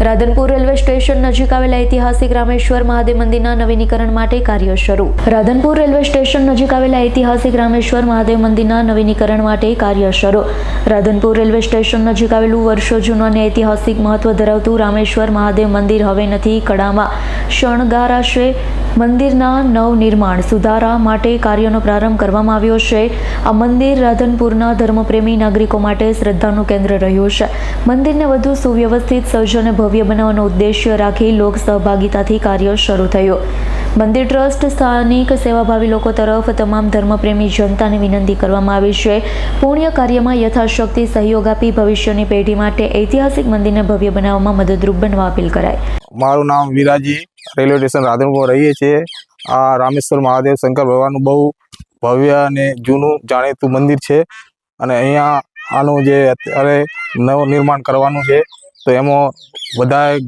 Radhanpur railway station નજીક આવેલા ઐતિહાસિક રામેશ્વર મહાદેવ મંદિરના નવીનીકરણ માટે કાર્ય શરૂ। રાધનપુર રેલવે સ્ટેશન નજીક આવેલા ઐતિહાસિક રામેશ્વર મહાદેવ મંદિરના નવીનીકરણ માટે કાર્ય શરૂ। રાધનપુર રેલવે સ્ટેશન નજીક આવેલું વર્ષો જૂનું અને ઐતિહાસિક મહત્વ ધરાવતું રામેશ્વર મહાદેવ મંદિર હવે નથી કડામાં શણગારાશે। મંદિરના નવનિર્માણ સુધારા માટે કાર્યનો પ્રારંભ કરવામાં આવ્યો છે। આ મંદિર રાધનપુરના ધર્મપ્રેમી નાગરિકો માટે શ્રદ્ધાનું કેન્દ્ર રહ્યું છે। મંદિરને વધુ સુવ્યવસ્થિત સજ્જ અને ભવ્ય બનાવવાનો ઉદ્દેશ્ય રાખી લોક સહભાગિતાથી કાર્ય શરૂ થયું। મંદિર ટ્રસ્ટ સ્થાનિક સેવાભાવી લોકો તરફ તમામ ધર્મપ્રેમી જનતાને વિનંતી કરવામાં આવી છે પુણ્ય કાર્યમાં યથાશક્તિ સહયોગ આપી ભવિષ્યની પેઢી માટે ઐતિહાસિક મંદિરને ભવ્ય બનાવવામાં મદદરૂપ બનવા અપીલ કરાય। મારું નામ વિરાજી, રેલવે સ્ટેશન રાધનપુર રહીએ છીએ। આ રામેશ્વર મહાદેવ શંકર ભગવાનનું બહુ ભવ્ય અને જૂનું જાણીતું મંદિર છે અને અહીંયા આનું જે અત્યારે નવનિર્માણ કરવાનું છે તો એમાં બધા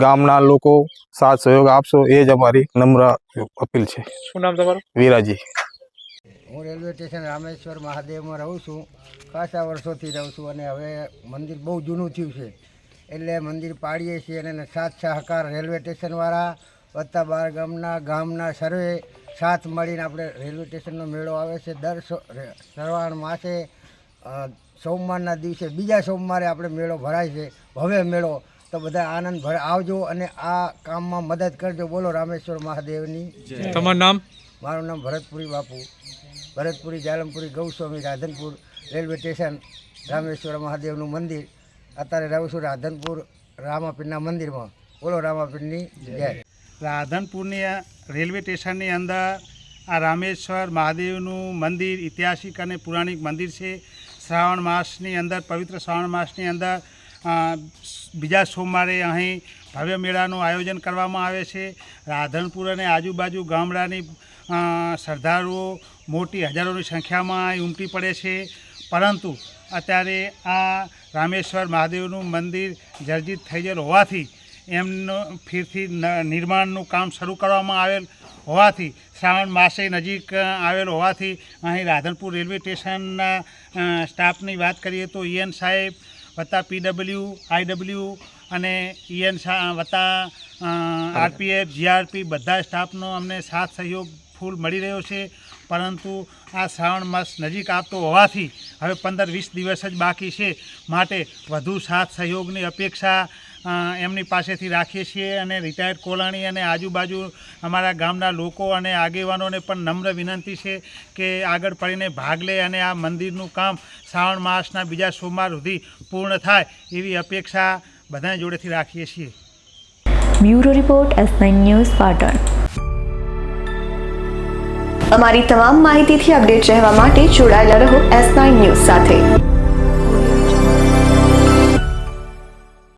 ગામના લોકો સાથ સહયોગ આપશો એ જ અમારી નમ્ર અપીલ છે। શું નામ તમારું? વિરાજી। હું રેલવે સ્ટેશન રામેશ્વર મહાદેવમાં રહું છું। ખાસા વર્ષોથી રહું છું અને હવે મંદિર બહુ જૂનું થયું છે એટલે મંદિર પાડીએ છીએ અને સાથ સહકાર રેલવે સ્ટેશનવાળા વત્તા બાર ગામના સર્વે સાથ મળીને આપણે રેલવે સ્ટેશનનો મેળો આવે છે દર શ્રાવણ માસે સોમવારના દિવસે બીજા સોમવારે આપણે મેળો ભરાય છે ભવ્ય મેળો। તો બધા આનંદ ભર આવજો અને આ કામમાં મદદ કરજો। બોલો રામેશ્વર મહાદેવની જય। તમારું નામ? મારું નામ ભરતપુરી બાપુ, ભરતપુરી જાલમપુરી ગૌસ્વામી, રાધનપુર રેલવે સ્ટેશન રામેશ્વર મહાદેવનું મંદિર। અત્યારે રહું છું રાધનપુર રામાપીરના મંદિરમાં। બોલો રામાપીરની જય। રાધનપુરની રેલવે સ્ટેશનની અંદર આ રામેશ્વર મહાદેવનું મંદિર ઐતિહાસિક અને પૌરાણિક મંદિર છે। શ્રાવણ માસની અંદર પવિત્ર શ્રાવણ માસની અંદર બીજા સોમવારે અહીં ભવ્ય મેળાનું આયોજન કરવામાં આવે છે। રાધનપુર અને આજુબાજુ ગામડાની શ્રદ્ધાળુઓ મોટી હજારોની સંખ્યામાં અહીં ઉમટી પડે છે, પરંતુ અત્યારે આ રામેશ્વર મહાદેવનું મંદિર જર્જરિત થઈ ગયેલ હોવાથી એમનું ફરીથી નિર્માણનું કામ શરૂ કરવામાં આવેલ હોવાથી શ્રાવણ માસે નજીક આવેલ હોવાથી અહીં રાધનપુર રેલવે સ્ટેશનના સ્ટાફની વાત કરીએ તો EN સાહેબ વત્તા PW, IW અને EN વત્તા RPF, GRP બધા સ્ટાફનો અમને સાથ સહયોગ ફૂલ મળી રહ્યો છે। પરંતુ આ શ્રાવણ માસ નજીક આવતો હોવાથી હવે 15-20 દિવસ જ બાકી છે, માટે વધુ સાથ સહયોગની અપેક્ષા એમની પાસેથી રાખીએ છીએ અને રિટાયર્ડ કોલોની અને આજુબાજુ અમારા ગામના લોકો અને આગેવાનોને પણ નમ્ર વિનંતી છે કે આગળ પડીને ભાગ લે અને આ મંદિરનું કામ શ્રાવણ માસના બીજા સોમવાર સુધી પૂર્ણ થાય એવી અપેક્ષા બધા જોડેથી રાખીએ છીએ। Bureau report S9 news Patan. અમારી તમામ માહિતીથી અપડેટ રહેવા માટે જોડાયેલા રહો S9 ન્યૂઝ સાથે।